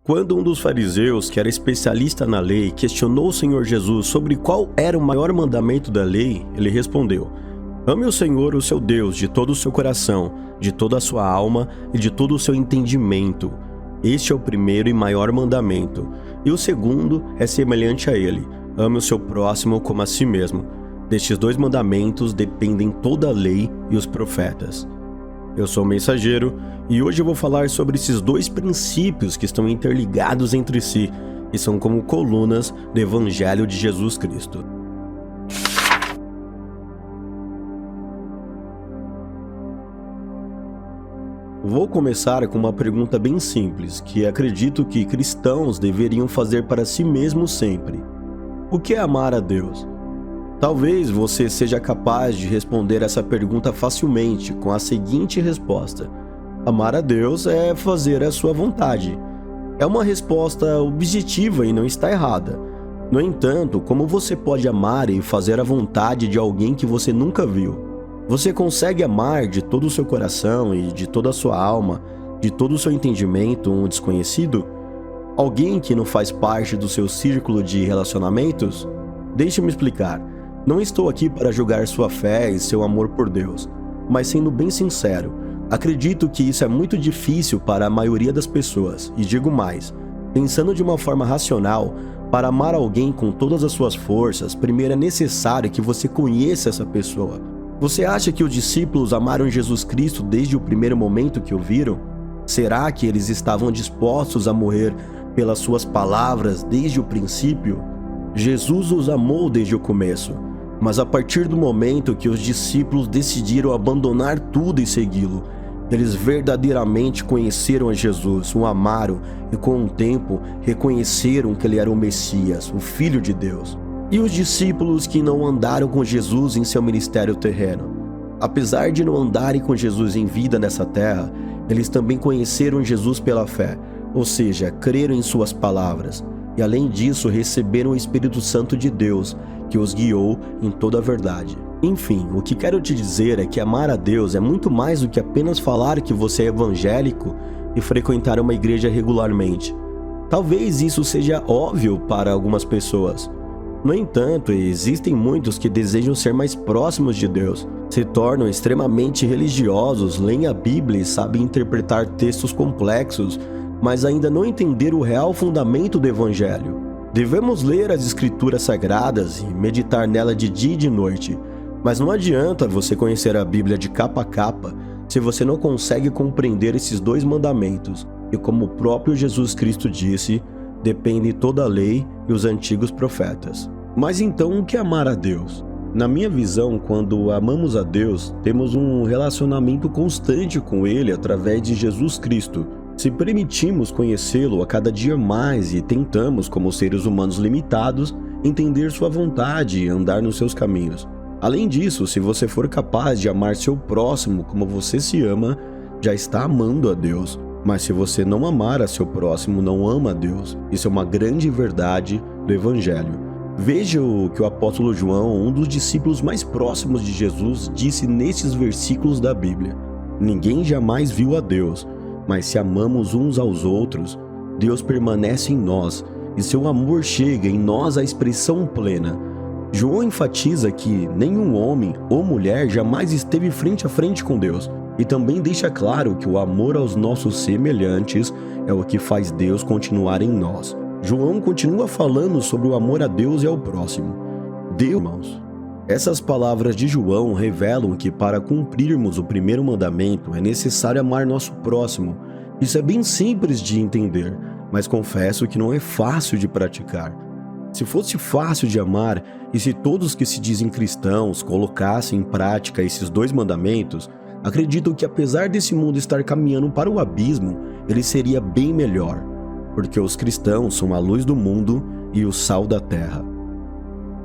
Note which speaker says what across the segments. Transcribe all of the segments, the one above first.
Speaker 1: Quando um dos fariseus, que era especialista na lei, questionou o Senhor Jesus sobre qual era o maior mandamento da lei, ele respondeu: "Ame o Senhor, o seu Deus, de todo o seu coração, de toda a sua alma e de todo o seu entendimento. Este é o primeiro e maior mandamento. E o segundo é semelhante a ele: ame o seu próximo como a si mesmo. Destes 2 mandamentos dependem toda a lei e os profetas." Eu sou o Mensageiro e hoje eu vou falar sobre esses 2 princípios que estão interligados entre si e são como colunas do Evangelho de Jesus Cristo. Vou começar com uma pergunta bem simples, que acredito que cristãos deveriam fazer para si mesmos sempre. O que é amar a Deus? Talvez você seja capaz de responder essa pergunta facilmente com a seguinte resposta: amar a Deus é fazer a sua vontade. É uma resposta objetiva e não está errada. No entanto, como você pode amar e fazer a vontade de alguém que você nunca viu? Você consegue amar de todo o seu coração e de toda a sua alma, de todo o seu entendimento, um desconhecido? Alguém que não faz parte do seu círculo de relacionamentos? Deixe-me explicar. Não estou aqui para julgar sua fé e seu amor por Deus, mas sendo bem sincero, acredito que isso é muito difícil para a maioria das pessoas, e digo mais, pensando de uma forma racional, para amar alguém com todas as suas forças, primeiro é necessário que você conheça essa pessoa. Você acha que os discípulos amaram Jesus Cristo desde o primeiro momento que o viram? Será que eles estavam dispostos a morrer pelas suas palavras desde o princípio? Jesus os amou desde o começo, mas a partir do momento que os discípulos decidiram abandonar tudo e segui-lo, eles verdadeiramente conheceram a Jesus, o amaram e com o tempo reconheceram que ele era o Messias, o Filho de Deus. E os discípulos que não andaram com Jesus em seu ministério terreno? Apesar de não andarem com Jesus em vida nessa terra, eles também conheceram Jesus pela fé, ou seja, creram em suas palavras. E além disso, receberam o Espírito Santo de Deus, que os guiou em toda a verdade. Enfim, o que quero te dizer é que amar a Deus é muito mais do que apenas falar que você é evangélico e frequentar uma igreja regularmente. Talvez isso seja óbvio para algumas pessoas. No entanto, existem muitos que desejam ser mais próximos de Deus, se tornam extremamente religiosos, leem a Bíblia e sabem interpretar textos complexos, mas ainda não entenderam o real fundamento do Evangelho. Devemos ler as Escrituras Sagradas e meditar nela de dia e de noite, mas não adianta você conhecer a Bíblia de capa a capa se você não consegue compreender esses 2 mandamentos, e como o próprio Jesus Cristo disse, depende toda a lei e os antigos profetas. Mas então, o que é amar a Deus? Na minha visão, quando amamos a Deus, temos um relacionamento constante com Ele através de Jesus Cristo. Se permitimos conhecê-lo a cada dia mais e tentamos, como seres humanos limitados, entender sua vontade e andar nos seus caminhos. Além disso, se você for capaz de amar seu próximo como você se ama, já está amando a Deus. Mas se você não amar a seu próximo, não ama a Deus. Isso é uma grande verdade do Evangelho. Veja o que o apóstolo João, um dos discípulos mais próximos de Jesus, disse nesses versículos da Bíblia: "Ninguém jamais viu a Deus, mas se amamos uns aos outros, Deus permanece em nós e seu amor chega em nós à expressão plena." João enfatiza que nenhum homem ou mulher jamais esteve frente a frente com Deus, e também deixa claro que o amor aos nossos semelhantes é o que faz Deus continuar em nós. João continua falando sobre o amor a Deus e ao próximo. Deus, irmãos. Essas palavras de João revelam que para cumprirmos o primeiro mandamento é necessário amar nosso próximo. Isso é bem simples de entender, mas confesso que não é fácil de praticar. Se fosse fácil de amar, e se todos que se dizem cristãos colocassem em prática esses 2 mandamentos, acredito que apesar desse mundo estar caminhando para o abismo, ele seria bem melhor, porque os cristãos são a luz do mundo e o sal da terra.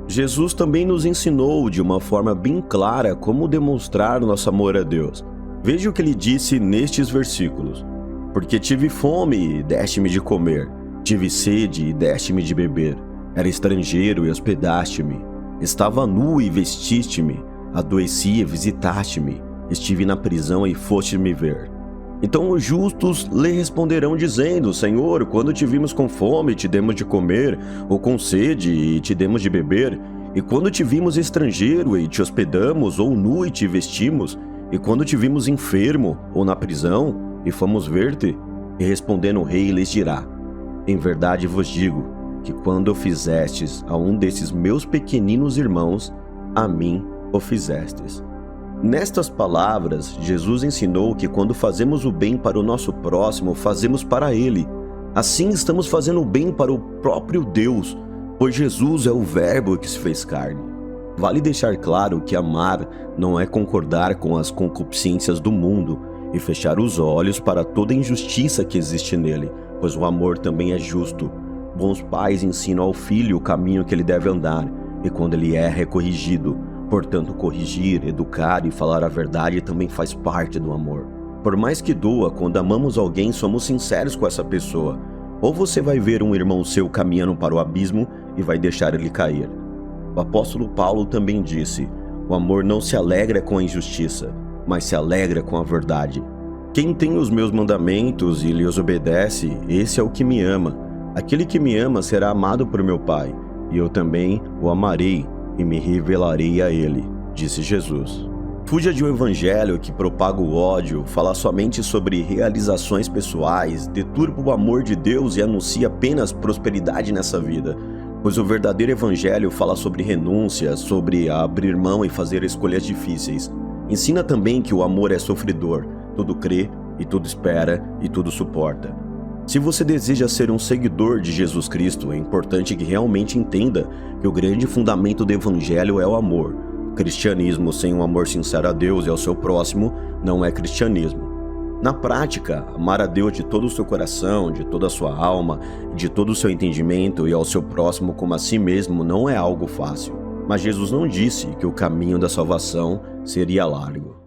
Speaker 1: Jesus também nos ensinou de uma forma bem clara como demonstrar nosso amor a Deus. Veja o que ele disse nestes versículos: "Porque tive fome e deste-me de comer, tive sede e deste-me de beber, era estrangeiro e hospedaste-me, estava nu e vestiste-me, adoeci e visitaste-me, estive na prisão e foste me ver." Então os justos lhe responderão dizendo: Senhor, quando te vimos com fome, te demos de comer, ou com sede, e te demos de beber? E quando te vimos estrangeiro, e te hospedamos, ou nu, e te vestimos? E quando te vimos enfermo, ou na prisão, e fomos ver-te? E respondendo o rei, lhes dirá: Em verdade vos digo, que quando o fizestes a um desses meus pequeninos irmãos, a mim o fizestes. Nestas palavras, Jesus ensinou que quando fazemos o bem para o nosso próximo, fazemos para ele. Assim estamos fazendo o bem para o próprio Deus, pois Jesus é o Verbo que se fez carne. Vale deixar claro que amar não é concordar com as concupiscências do mundo e fechar os olhos para toda injustiça que existe nele, pois o amor também é justo. Bons pais ensinam ao filho o caminho que ele deve andar, e quando ele erra é corrigido. Portanto, corrigir, educar e falar a verdade também faz parte do amor. Por mais que doa, quando amamos alguém, somos sinceros com essa pessoa. Ou você vai ver um irmão seu caminhando para o abismo e vai deixar ele cair. O apóstolo Paulo também disse: o amor não se alegra com a injustiça, mas se alegra com a verdade. Quem tem os meus mandamentos e lhes obedece, esse é o que me ama. Aquele que me ama será amado por meu Pai, e eu também o amarei e me revelarei a ele, disse Jesus. Fuja de um evangelho que propaga o ódio, fala somente sobre realizações pessoais, deturpa o amor de Deus e anuncia apenas prosperidade nessa vida. Pois o verdadeiro evangelho fala sobre renúncia, sobre abrir mão e fazer escolhas difíceis. Ensina também que o amor é sofredor, tudo crê e tudo espera e tudo suporta. Se você deseja ser um seguidor de Jesus Cristo, é importante que realmente entenda que o grande fundamento do evangelho é o amor. O cristianismo sem um amor sincero a Deus e ao seu próximo não é cristianismo. Na prática, amar a Deus de todo o seu coração, de toda a sua alma, de todo o seu entendimento e ao seu próximo como a si mesmo não é algo fácil. Mas Jesus não disse que o caminho da salvação seria largo.